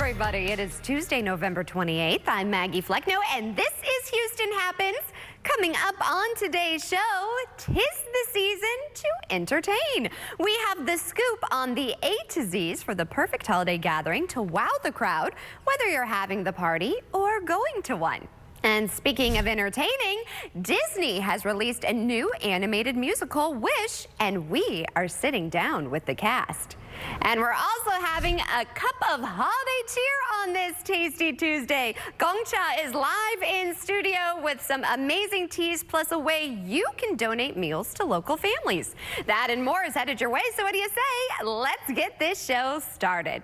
everybody. It is Tuesday, November 28th. I'm Maggie Flecknoe, and this is Houston Happens. Coming up on today's show, 'tis the season to entertain. We have the scoop on the A to Z's for the perfect holiday gathering to wow the crowd, whether you're having the party or going to one. And speaking of entertaining, Disney has released a new animated musical, Wish, and we are sitting down with the cast. And we're also having a cup of holiday cheer on this Tasty Tuesday. Gongcha is live in studio with some amazing teas, plus a way you can donate meals to local families. That and more is headed your way, so what do you say? Let's get this show started.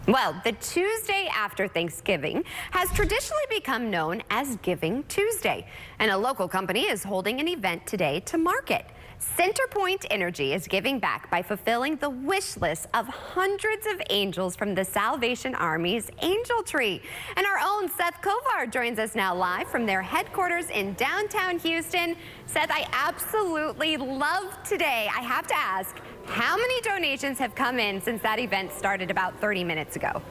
Well, the Tuesday after Thanksgiving has traditionally become known as Giving Tuesday, and a local company is holding an event today to mark it. CenterPoint Energy is giving back by fulfilling the wish list of hundreds of angels from the Salvation Army's Angel Tree. And our own Seth Kovar joins us now live from their headquarters in downtown Houston. Seth, I absolutely love today. I have to ask, how many donations have come in since that event started about 30 minutes ago?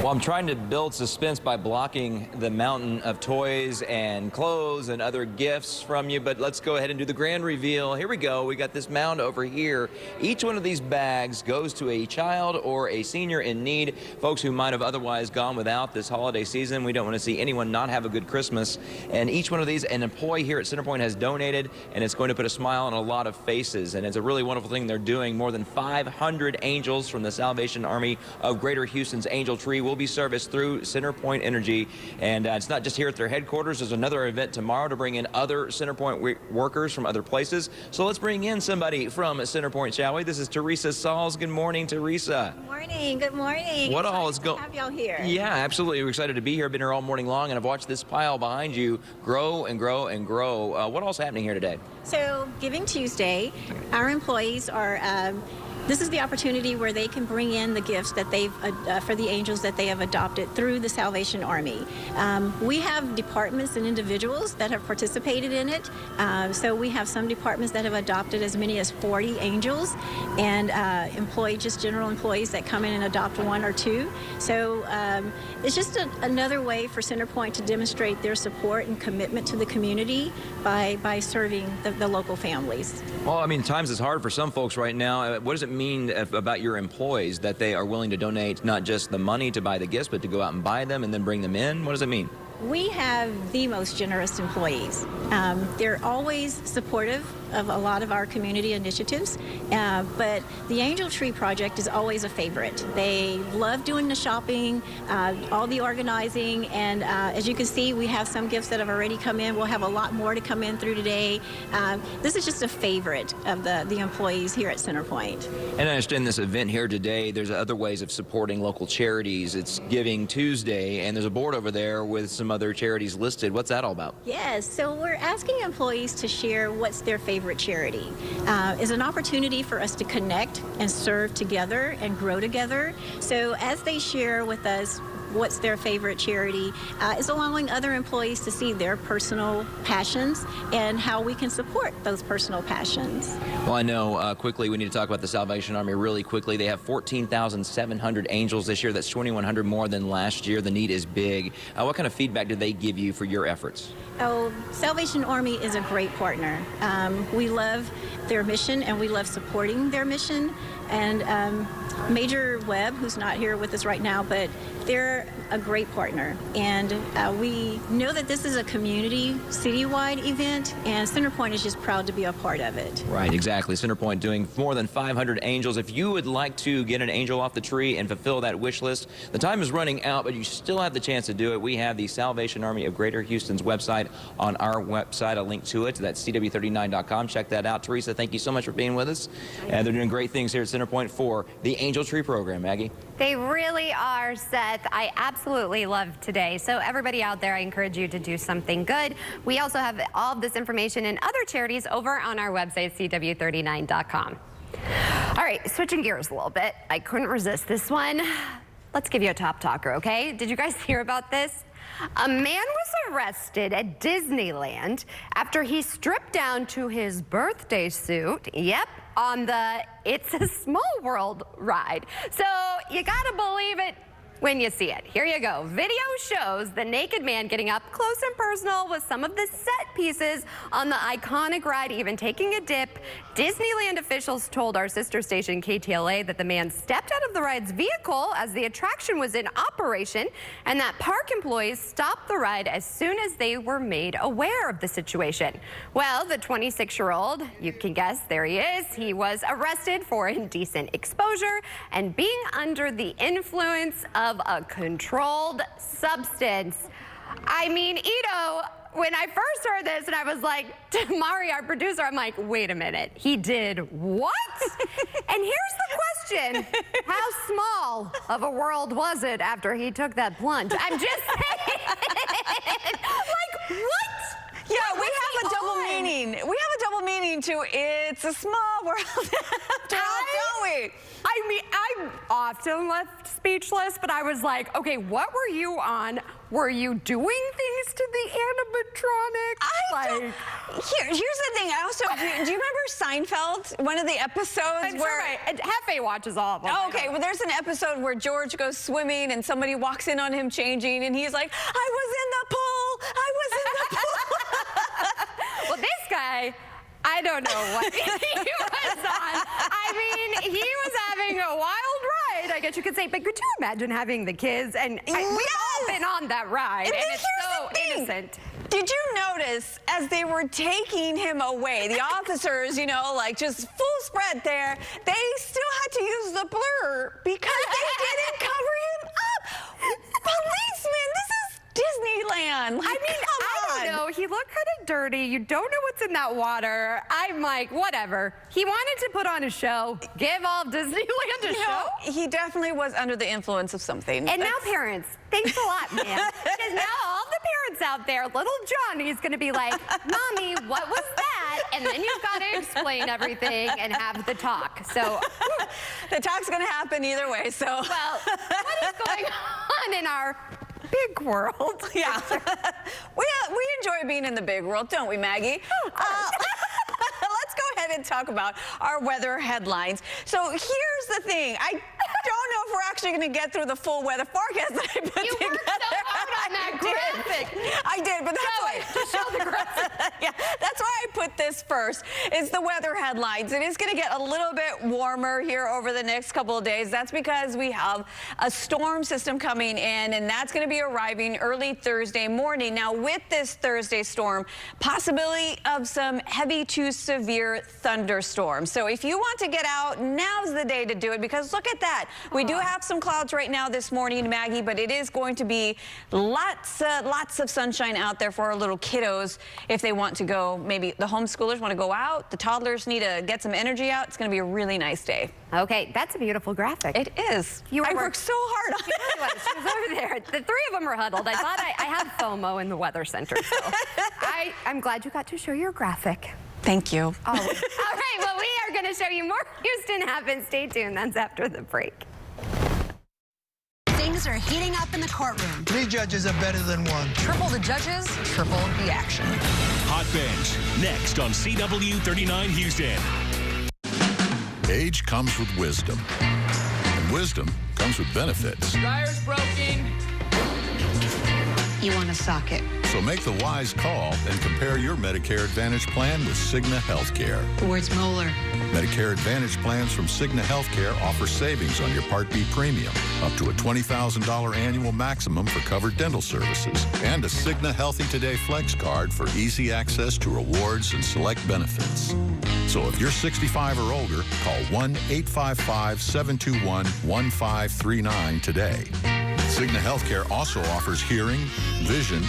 Well, I'm trying to build suspense by blocking the mountain of toys and clothes and other gifts from you, but let's go ahead and do the grand reveal. Here we go. We got this mound over here. Each one of these bags goes to a child or a senior in need, folks who might have otherwise gone without this holiday season. We don't want to see anyone not have a good Christmas. And each one of these, an employee here at CenterPoint has donated, and it's going to put a smile on a lot of faces. And it's a really wonderful thing they're doing. More than 500 angels from the Salvation Army of Greater Houston's Angel Tree will be serviced through CenterPoint Energy, and it's not just here at their headquarters. There's another event tomorrow to bring in other CenterPoint workers from other places. So let's bring in somebody from CenterPoint, shall we? This is Teresa Sauls. Good morning, Teresa. Good morning. Good morning. What all is going? Have y'all here? Yeah, absolutely. We're excited to be here. Been here all morning long, and I've watched this pile behind you grow and grow and grow. What all's happening here today? So, Giving Tuesday, our employees are. This is the opportunity where they can bring in the gifts that they've for the angels that they have adopted through the Salvation Army. We have departments and individuals that have participated in it. So we have some departments that have adopted as many as 40 angels, and just general employees that come in and adopt one or two. So it's just another way for CenterPoint to demonstrate their support and commitment to the community by serving the local families. Well, I mean, times is hard for some folks right now. What does it mean about your employees that they are willing to donate not just the money to buy the gifts, but to go out and buy them and then bring them in? What does it mean? We have the most generous employees. They're always supportive of a lot of our community initiatives, but the Angel Tree Project is always a favorite. They love doing the shopping, all the organizing, and as you can see, we have some gifts that have already come in. We'll have a lot more to come in through today. This is just a favorite of the employees here at CenterPoint. And I understand this event here today, there's other ways of supporting local charities. It's Giving Tuesday, and there's a board over there with some other charities listed. What's that all about? Yes, so we're asking employees to share what's their favorite charity. It's an opportunity for us to connect and serve together and grow together. So as they share with us what's their favorite charity, is allowing other employees to see their personal passions and how we can support those personal passions. Well, I know quickly we need to talk about the Salvation Army really quickly. They have 14,700 angels this year. That's 2,100 more than last year. The need is big. What kind of feedback did they give you for your efforts? Oh, Salvation Army is a great partner. We love their mission and we love supporting their mission. And Major Webb, who's not here with us right now, but they're a great partner. And we know that this is a community, citywide event, and CenterPoint is just proud to be a part of it. Right, exactly. CenterPoint doing more than 500 angels. If you would like to get an angel off the tree and fulfill that wish list, the time is running out, but you still have the chance to do it. We have the Salvation Army of Greater Houston's website on our website, a link to it. That's CW39.com. Check that out. Teresa, thank you so much for being with us. And they're doing great things here at CenterPoint for the Angel Tree program. Maggie? They really are, Seth. I absolutely love today. So everybody out there, I encourage you to do something good. We also have all of this information and other charities over on our website, CW39.com. All right, switching gears a little bit. I couldn't resist this one. Let's give you a top talker, okay? Did you guys hear about this? A man was arrested at Disneyland after he stripped down to his birthday suit. Yep, on the It's a Small World ride. So you gotta believe it when you see it. Here you go. Video shows the naked man getting up close and personal with some of the set pieces on the iconic ride, even taking a dip. Disneyland officials told our sister station KTLA that the man stepped out of the ride's vehicle as the attraction was in operation, and that park employees stopped the ride as soon as they were made aware of the situation. Well, the 26-year-old, you can guess, there he is. He was arrested for indecent exposure and being under the influence of a controlled substance. I mean, Ito, when I first heard this and I was like, to Mari, our producer, I'm like, wait a minute, he did what? And here's the question, how small of a world was it after he took that plunge? I'm just saying, like, what? Yeah, we have a double meaning. We have a double meaning to it's a small world after all, don't we? I mean, I'm often left speechless, but I was like, okay, what were you on? Were you doing things to the animatronics? Here's the thing. I also, do you remember Seinfeld? One of the episodes where... Hefe watches all of them. Oh, okay, well, there's an episode where George goes swimming and somebody walks in on him changing, and he's like, I was in the pool! I was in the pool! Well, this guy, I don't know what he was on. I mean, he was having a wild ride, I guess you could say. But could you imagine having the kids? And we've all been on that ride, and it's so innocent. Did you notice as they were taking him away, the officers, you know, like just full spread there, they still had to use the blur because they didn't cover him up. Policeman, this is Disneyland. Like, I mean, I don't know. He looked kind of dirty. You don't know what's in that water. I'm like, whatever. He wanted to put on a show. Give all of Disneyland a show. He definitely was under the influence of something. And now parents, thanks a lot, man. Because now all the parents out there, little Johnny's going to be like, Mommy, what was that? And then you've got to explain everything and have the talk. So the talk's going to happen either way. So well, what is going on in our big world? Yeah. we enjoy being in the big world, don't we, Maggie? Let's go ahead and talk about our weather headlines. So here's the thing. I don't know if we're actually going to get through the full weather forecast that I put together. You worked so hard on that graphic. I did, but that's why. Just show the graphic. Yeah, that's why I put this first. It's the weather headlines. It is going to get a little bit warmer here over the next couple of days. That's because we have a storm system coming in, and that's going to be arriving early Thursday morning. Now, with this Thursday storm, possibility of some heavy to severe thunderstorms. So if you want to get out, now's the day to do it, because look at that. We do have some clouds right now this morning, Maggie, but it is going to be lots of sunshine out there for our little kiddos if they want to go. Maybe the homeschoolers want to go out. The toddlers need to get some energy out. It's going to be a really nice day. Okay, that's a beautiful graphic. It is. I worked so hard on it. She really was. She was over there. The three of them were huddled. I thought I had FOMO in the weather center. So I'm glad you got to show your graphic. Thank you. Always. All right, well, we are going to show you more Houston Happens. Stay tuned. That's after the break. Things are heating up in the courtroom. 3 judges are better than 1. Triple the judges, triple the action. Hot Bench, next on CW 39 Houston. Age comes with wisdom, and wisdom comes with benefits. Dryer's broken. You want a socket. So make the wise call and compare your Medicare Advantage plan with Cigna Healthcare. Where's Moeller? Medicare Advantage plans from Cigna Healthcare offer savings on your Part B premium, up to a $20,000 annual maximum for covered dental services, and a Cigna Healthy Today Flex card for easy access to rewards and select benefits. So if you're 65 or older, call 1-855-721-1539 today. Cigna Healthcare also offers hearing, vision,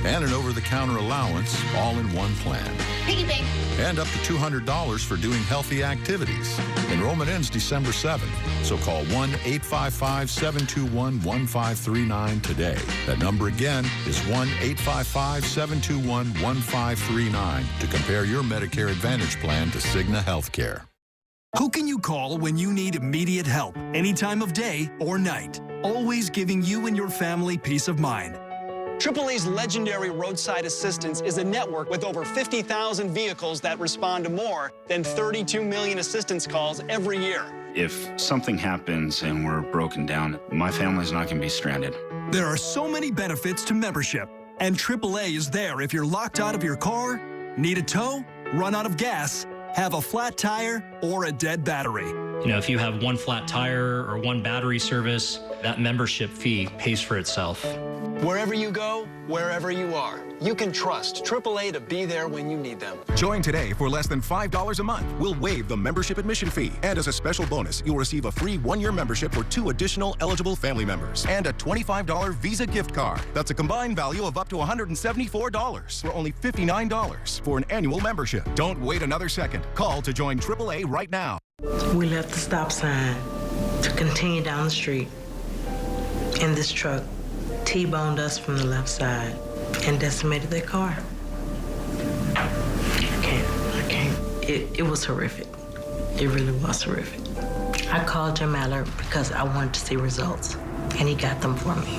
and an over-the-counter allowance all in one plan. Piggy bank. And up to $200 for doing healthy activities. Enrollment ends December 7th, so call 1-855-721-1539 today. That number again is 1-855-721-1539 to compare your Medicare Advantage plan to Cigna Healthcare. Who can you call when you need immediate help, any time of day or night? Always giving you and your family peace of mind. AAA's legendary roadside assistance is a network with over 50,000 vehicles that respond to more than 32 million assistance calls every year. If something happens and we're broken down, my family's not going to be stranded. There are so many benefits to membership, and AAA is there if you're locked out of your car, need a tow, run out of gas, have a flat tire, or a dead battery. You know, if you have one flat tire or one battery service, that membership fee pays for itself. Wherever you go, wherever you are, you can trust AAA to be there when you need them. Join today for less than $5 a month. We'll waive the membership admission fee. And as a special bonus, you'll receive a free 1-year membership for 2 additional eligible family members and a $25 Visa gift card. That's a combined value of up to $174 for only $59 for an annual membership. Don't wait another second. Call to join AAA right now. We left the stop sign to continue down the street, and this truck T-boned us from the left side and decimated their car. I can't. It was horrific. It really was horrific. I called Jim Mallard because I wanted to see results, and he got them for me.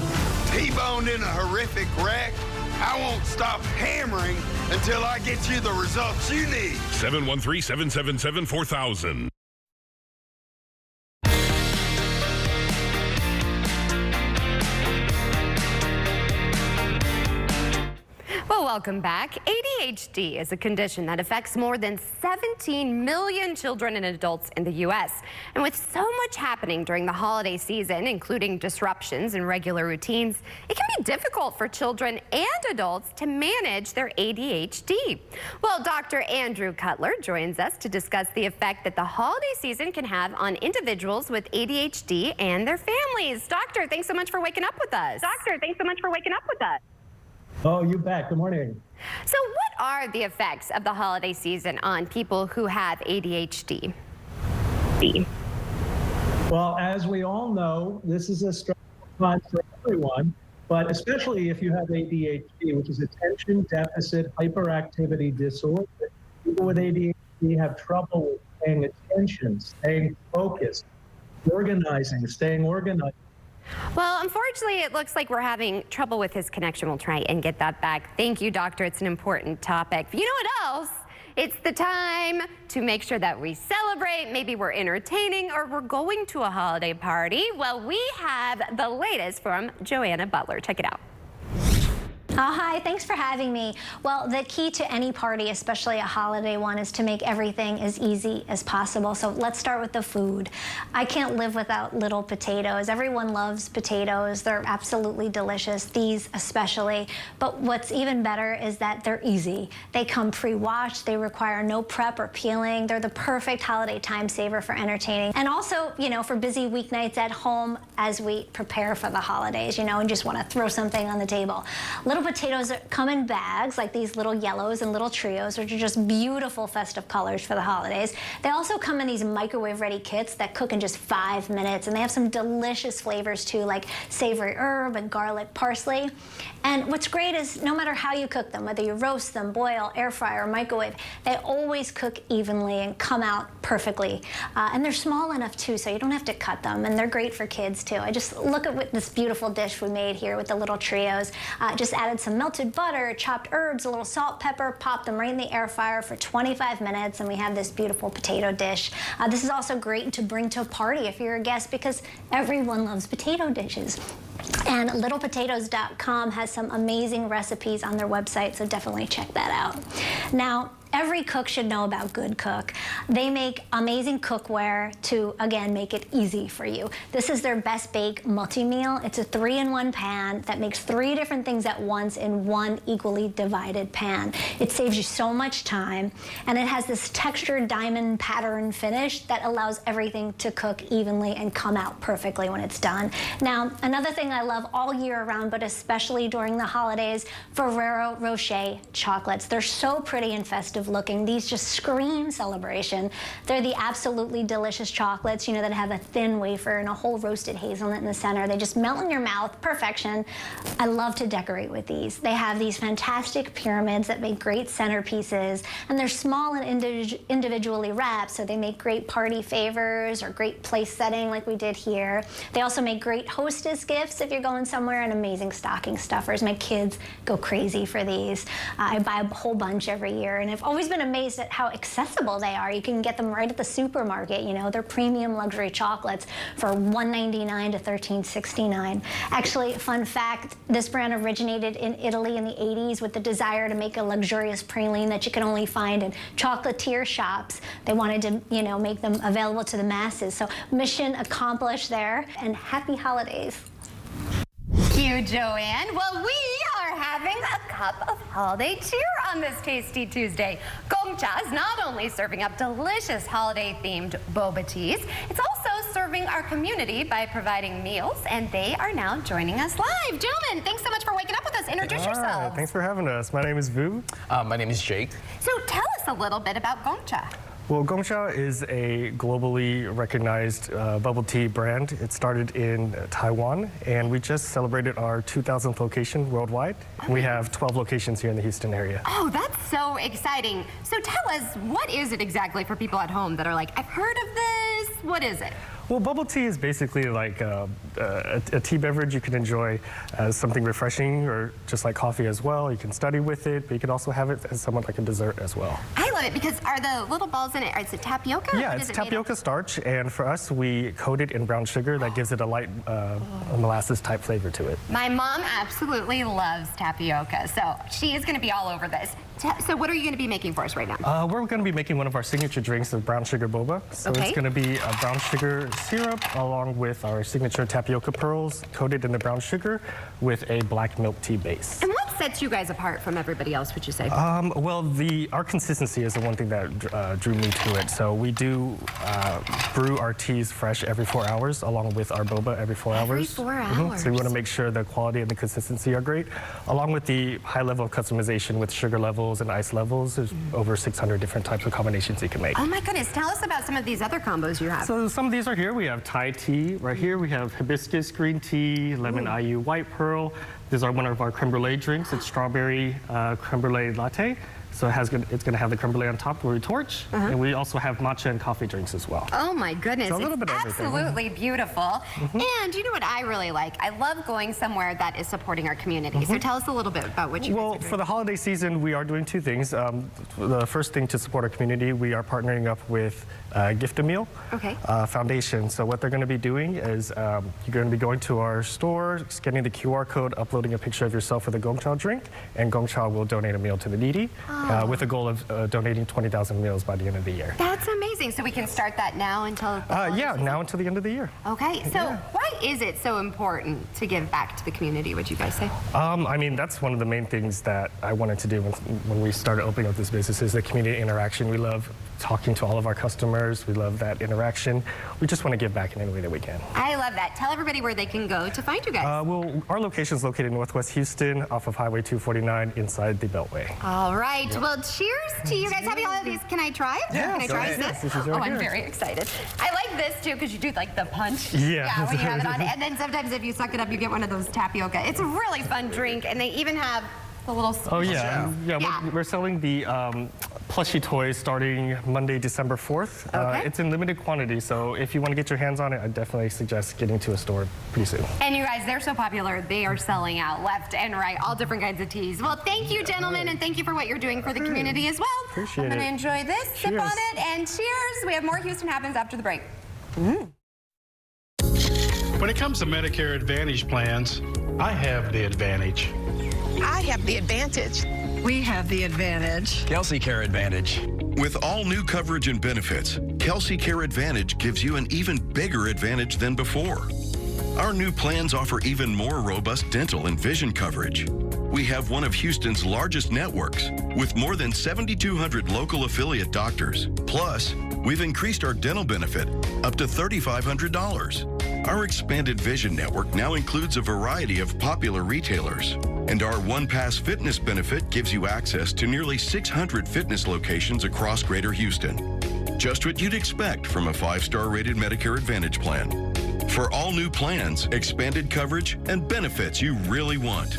T-boned in a horrific wreck? I won't stop hammering until I get you the results you need. 713-777-4000. Well, welcome back. ADHD is a condition that affects more than 17 million children and adults in the U.S. And with so much happening during the holiday season, including disruptions in regular routines, it can be difficult for children and adults to manage their ADHD. Well, Dr. Andrew Cutler joins us to discuss the effect that the holiday season can have on individuals with ADHD and their families. Doctor, thanks so much for waking up with us. Oh, you bet. Good morning. So what are the effects of the holiday season on people who have ADHD? Well, as we all know, this is a stressful time for everyone, but especially if you have ADHD, which is attention deficit hyperactivity disorder. People with ADHD have trouble with paying attention, staying focused, staying organized. Well, unfortunately, it looks like we're having trouble with his connection. We'll try and get that back. Thank you, doctor. It's an important topic. You know what else? It's the time to make sure that we celebrate. Maybe we're entertaining or we're going to a holiday party. Well, we have the latest from Joanna Butler. Check it out. Oh, hi, thanks for having me. Well, the key to any party, especially a holiday one, is to make everything as easy as possible. So let's start with the food. I can't live without little potatoes. Everyone loves potatoes. They're absolutely delicious, these especially. But what's even better is that they're easy. They come pre-washed. They require no prep or peeling. They're the perfect holiday time saver for entertaining. And also, you know, for busy weeknights at home as we prepare for the holidays, you know, and just want to throw something on the table. Little potatoes come in bags, like these little yellows and little trios, which are just beautiful festive colors for the holidays. They also come in these microwave-ready kits that cook in just 5 minutes, and they have some delicious flavors too, like savory herb and garlic parsley. And what's great is no matter how you cook them, whether you roast them, boil, air fry, or microwave, they always cook evenly and come out perfectly. And they're small enough too, so you don't have to cut them, and they're great for kids too. I just look at this beautiful dish we made here with the little trios. Just added some melted butter, chopped herbs, a little salt, pepper, popped them right in the air fryer for 25 minutes, and we have this beautiful potato dish. This is also great to bring to a party if you're a guest, because everyone loves potato dishes. And littlepotatoes.com has some amazing recipes on their website, so definitely check that out. Now, every cook should know about Good Cook. They make amazing cookware to, again, make it easy for you. This is their Best Bake multi-meal. It's a 3-in-1 pan that makes 3 different things at once in one equally divided pan. It saves you so much time, and it has this textured diamond pattern finish that allows everything to cook evenly and come out perfectly when it's done. Now, another thing I love all year round, but especially during the holidays, Ferrero Rocher chocolates. They're so pretty and festive looking. These just scream celebration. They're the absolutely delicious chocolates, you know, that have a thin wafer and a whole roasted hazelnut in the center. They just melt in your mouth, perfection. I love to decorate with these. They have these fantastic pyramids that make great centerpieces, and they're small and individually wrapped, so they make great party favors or great place setting like we did here. They also make great hostess gifts if you're going somewhere, and amazing stocking stuffers. My kids go crazy for these. I buy a whole bunch every year, and if always been amazed at how accessible they are. You can get them right at the supermarket. You know, they're premium luxury chocolates for $1.99 to $13.69. Actually, fun fact, this brand originated in Italy in the 80s with the desire to make a luxurious praline that you can only find in chocolatier shops. They wanted to, you know, make them available to the masses. So mission accomplished there, and happy holidays. Thank you, Joanne. Well, we are having a cup of holiday cheer on this Tasty Tuesday. Gongcha is not only serving up delicious holiday-themed boba teas, it's also serving our community by providing meals, and they are now joining us live. Gentlemen, thanks so much for waking up with us. Introduce yourselves. Thanks for having us. My name is Vu. My name is Jake. So tell us a little bit about Gongcha. Well, Gongcha is a globally recognized bubble tea brand. It started in Taiwan, and we just celebrated our 2000th location worldwide. Okay. We have 12 locations here in the Houston area. Oh, that's so exciting. So tell us, what is it exactly for people at home that are like, I've heard of this? What is it? Well, bubble tea is basically like a tea beverage you can enjoy as something refreshing, or just like coffee as well. You can study with it, but you can also have it as somewhat like a dessert as well. I love it, because are the little balls in it, is it tapioca? Yeah, it's tapioca starch, and for us, we coat it in brown sugar that gives it a light molasses type flavor to it. My mom absolutely loves tapioca, so she is going to be all over this. So what are you going to be making for us right now? We're going to be making one of our signature drinks of brown sugar boba. So it's going to be a brown sugar syrup along with our signature tapioca pearls coated in the brown sugar with a black milk tea base. And what sets you guys apart from everybody else, would you say? Well, our consistency is the one thing that drew me to it. So we do brew our teas fresh every 4 hours along with our boba every 4 hours. Every 4 hours. So we want to make sure the quality and the consistency are great, along with the high level of customization with sugar levels and ice levels. There's over 600 different types of combinations you can make. Oh my goodness, tell us about some of these other combos you have. So some of these are here. We have Thai tea right here. We have hibiscus green tea, lemon IU white pearl. These are one of our creme brulee drinks. It's strawberry creme brulee latte. So it's going to have the creme brulee on top where we torch. And we also have matcha and coffee drinks as well. Oh my goodness, so it's absolutely beautiful. And you know what I really like? I love going somewhere that is supporting our community. So tell us a little bit about what you guys are doing. Well, for the holiday season, we are doing two things. The first thing, to support our community, we are partnering up with Gift-A-Meal Foundation. So what they're going to be doing is you're going to be going to our store, scanning the QR code, uploading a picture of yourself with a Gongcha drink, and Gongcha will donate a meal to the needy. With a goal of donating 20,000 meals by the end of the year. That's amazing. So we can start that now until now until the end of the year. Okay. So why is it so important to give back to the community, would you guys say? I mean, that's one of the main things that I wanted to do when we started opening up this business, is the community interaction. We love talking to all of our customers. We love that interaction. We just want to give back in any way that we can. I love that. Tell everybody where they can go to find you guys. Well, our location is located in Northwest Houston off of Highway 249 inside the Beltway. All right. Well, cheers to you guys. Happy holidays. Can I try it? Yeah. Can I try this? I'm very excited. I like this too, because you do like the punch. Yeah, when you have it on. And then sometimes if you suck it up, you get one of those tapioca. It's a really fun drink, and they even have the little... Oh, yeah. We're selling the plushie toys starting Monday, December 4th. It's in limited quantity, so if you want to get your hands on it, I definitely suggest getting to a store pretty soon. And you guys, they're so popular, they are selling out left and right, all different kinds of teas. Well, thank you, gentlemen, and thank you for what you're doing for the community as well. Appreciate it. I'm going to enjoy this, sip on it, and cheers. We have more Houston Happens after the break. When it comes to Medicare Advantage plans, I have the advantage. I have the advantage. We have the advantage. Kelsey Care Advantage. With all new coverage and benefits, Kelsey Care Advantage gives you an even bigger advantage than before. Our new plans offer even more robust dental and vision coverage. We have one of Houston's largest networks with more than 7,200 local affiliate doctors. Plus, we've increased our dental benefit up to $3,500. Our expanded vision network now includes a variety of popular retailers. And our One Pass fitness benefit gives you access to nearly 600 fitness locations across Greater Houston. Just what you'd expect from a 5-star rated Medicare Advantage plan. For all new plans, expanded coverage, and benefits you really want.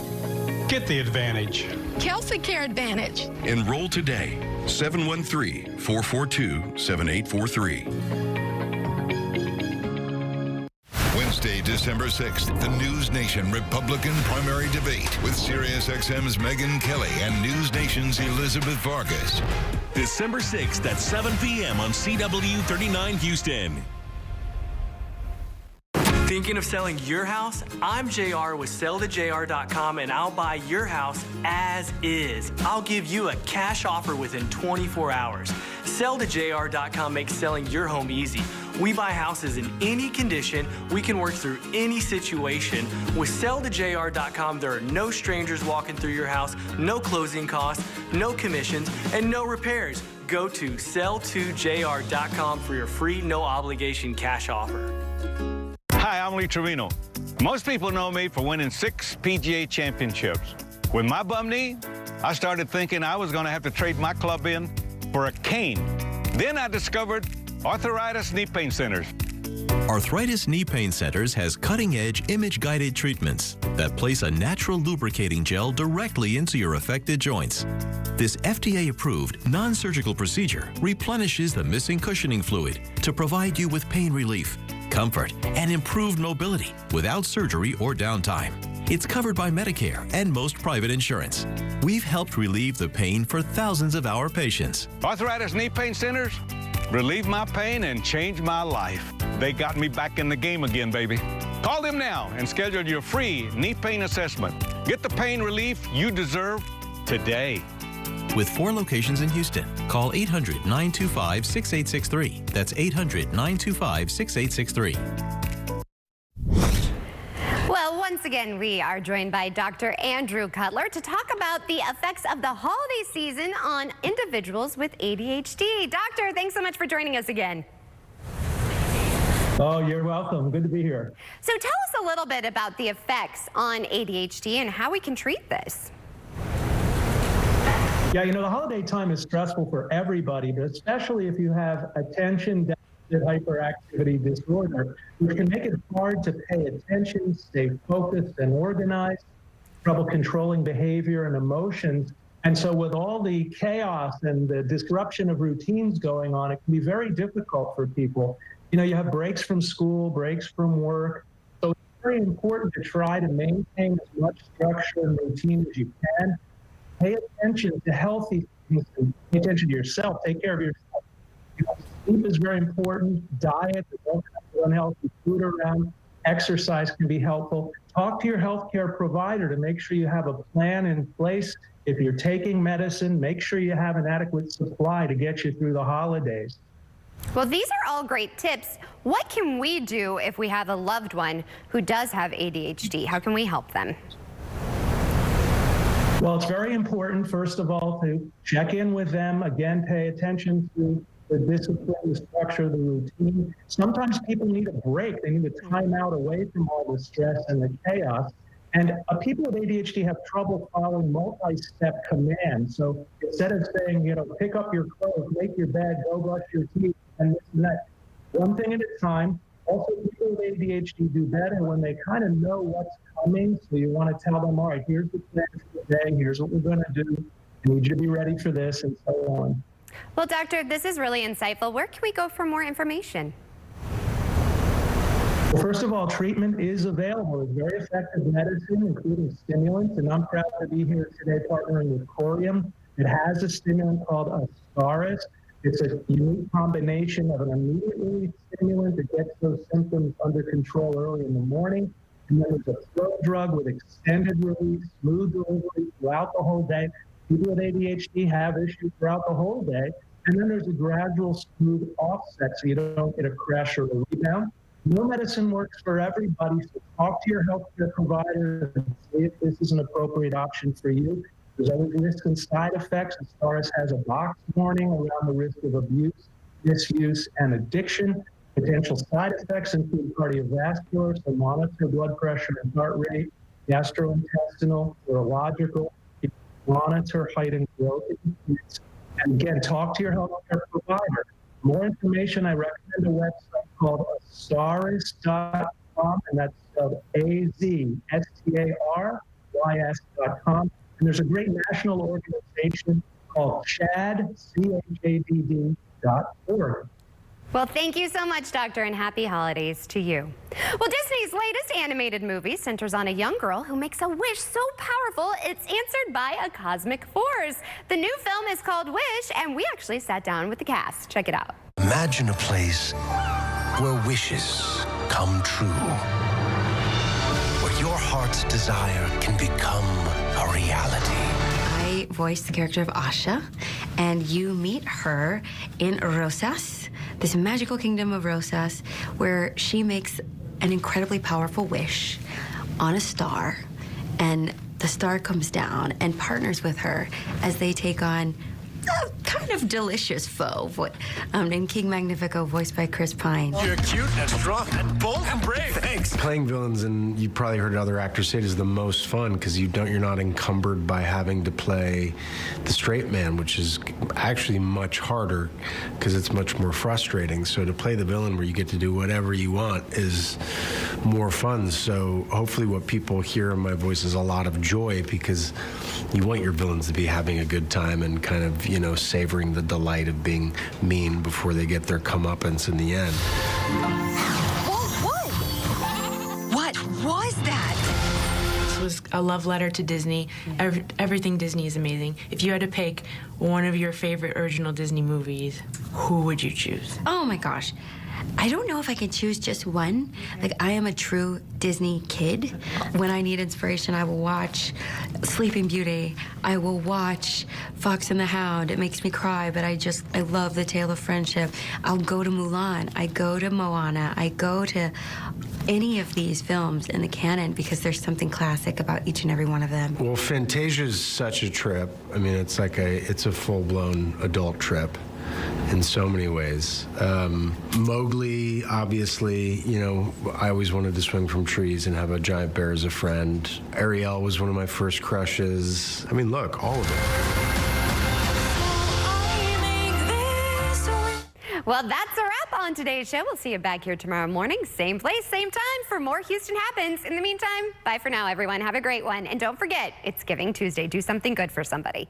Get the advantage. Kelsey Care Advantage. Enroll today. 713-442-7843. When Tuesday, December 6th, the News Nation Republican primary debate with SiriusXM's Megyn Kelly and News Nation's Elizabeth Vargas. December 6th at 7 p.m. on CW 39 Houston. Thinking of selling your house? I'm JR with sellthejr.com, and I'll buy your house as is. I'll give you a cash offer within 24 hours. Sellthejr.com makes selling your home easy. We buy houses in any condition. We can work through any situation. With sellthejr.com, there are no strangers walking through your house, no closing costs, no commissions, and no repairs. Go to sell2jr.com for your free, no obligation cash offer. Hi, I'm Lee Trevino. Most people know me for winning 6 PGA championships. With my bum knee, I started thinking I was going to have to trade my club in for a cane. Then I discovered Arthritis Knee Pain Centers. Arthritis Knee Pain Centers has cutting-edge image-guided treatments that place a natural lubricating gel directly into your affected joints. This FDA-approved, non-surgical procedure replenishes the missing cushioning fluid to provide you with pain relief, comfort, and improved mobility without surgery or downtime. It's covered by Medicare and most private insurance. We've helped relieve the pain for thousands of our patients. Arthritis Knee Pain Centers relieve my pain and change my life. They got me back in the game again, baby. Call them now and schedule your free knee pain assessment. Get the pain relief you deserve today. With 4 locations in Houston, call 800-925-6863. That's 800-925-6863. Well, once again, we are joined by Dr. Andrew Cutler to talk about the effects of the holiday season on individuals with ADHD. Doctor, thanks so much for joining us again. Oh, you're welcome. Good to be here. So tell us a little bit about the effects on ADHD and how we can treat this. Yeah, you know, the holiday time is stressful for everybody, but especially if you have attention deficit hyperactivity disorder, which can make it hard to pay attention, stay focused and organized, trouble controlling behavior and emotions. And so with all the chaos and the disruption of routines going on, it can be very difficult for people. You know, you have breaks from school, breaks from work. So it's very important to try to maintain as much structure and routine as you can. Pay attention to healthy things, and pay attention to yourself. Take care of yourself. You know, sleep is very important. Diet, don't have unhealthy food around. Exercise can be helpful. Talk to your healthcare provider to make sure you have a plan in place. If you're taking medicine, make sure you have an adequate supply to get you through the holidays. Well, these are all great tips. What can we do if we have a loved one who does have ADHD? How can we help them? Well, it's very important, first of all, to check in with them. Again, pay attention to the discipline, the structure, the routine. Sometimes people need a break. They need a time out away from all the stress and the chaos. And people with ADHD have trouble following multi-step commands. So instead of saying, you know, pick up your clothes, make your bed, go brush your teeth, and this and that, one thing at a time. Also, people with ADHD do better when they kind of know what's coming. So you want to tell them, all right, here's the plan for the day. Here's what we're going to do. I need you to be ready for this, and so on. Well, doctor, this is really insightful. Where can we go for more information? Well, first of all, treatment is available. It's very effective medicine, including stimulants. And I'm proud to be here today partnering with Corium. It has a stimulant called Astaris. It's a unique combination of an immediate release stimulant that gets those symptoms under control early in the morning. And then there's a flow drug with extended release, smooth delivery throughout the whole day. People with ADHD have issues throughout the whole day. And then there's a gradual smooth offset so you don't get a crash or a rebound. No medicine works for everybody, so talk to your healthcare provider and see if this is an appropriate option for you. There's always risks and side effects. Astaris has a box warning around the risk of abuse, misuse, and addiction. Potential side effects include cardiovascular, so monitor blood pressure and heart rate, gastrointestinal, neurological, monitor height and growth. And again, talk to your healthcare provider. For more information, I recommend a website called Astaris.com, and that's spelled AZSTARYS.com. And there's a great national organization called CHADD.org. Well, thank you so much, Doctor, and happy holidays to you. Well, Disney's latest animated movie centers on a young girl who makes a wish so powerful it's answered by a cosmic force. The new film is called Wish, and we actually sat down with the cast. Check it out. Imagine a place where wishes come true, where your heart's desire can become a reality. I voice the character of Asha, and you meet her in Rosas, this magical kingdom of Rosas, where she makes an incredibly powerful wish on a star, and the star comes down and partners with her as they take on a kind of delicious foe named King Magnifico, voiced by Chris Pine. You're cute and strong and bold and brave. Thanks. Playing villains, and you probably heard other actors say it, is the most fun because you're not encumbered by having to play the straight man, which is actually much harder because it's much more frustrating. So to play the villain where you get to do whatever you want is more fun. So hopefully what people hear in my voice is a lot of joy, because you want your villains to be having a good time and kind of, savoring the delight of being mean before they get their comeuppance in the end. What was that? This was a love letter to Disney. Everything Disney is amazing. If you had to pick one of your favorite original Disney movies, who would you choose? Oh my gosh. I don't know if I can choose just one. Like, I am a true Disney kid. When I need inspiration, I will watch Sleeping Beauty. I will watch Fox and the Hound. It makes me cry, but I love The Tale of Friendship. I'll go to Mulan. I go to Moana. I go to any of these films in the canon because there's something classic about each and every one of them. Well, Fantasia is such a trip. I mean, it's a full-blown adult trip in so many ways. Mowgli, obviously, I always wanted to swing from trees and have a giant bear as a friend. Ariel was one of my first crushes. I mean, look, all of it. Well, that's a wrap on today's show. We'll see you back here tomorrow morning, same place, same time for more Houston Happens. In the meantime, bye for now, everyone. Have a great one. And don't forget, it's Giving Tuesday. Do something good for somebody.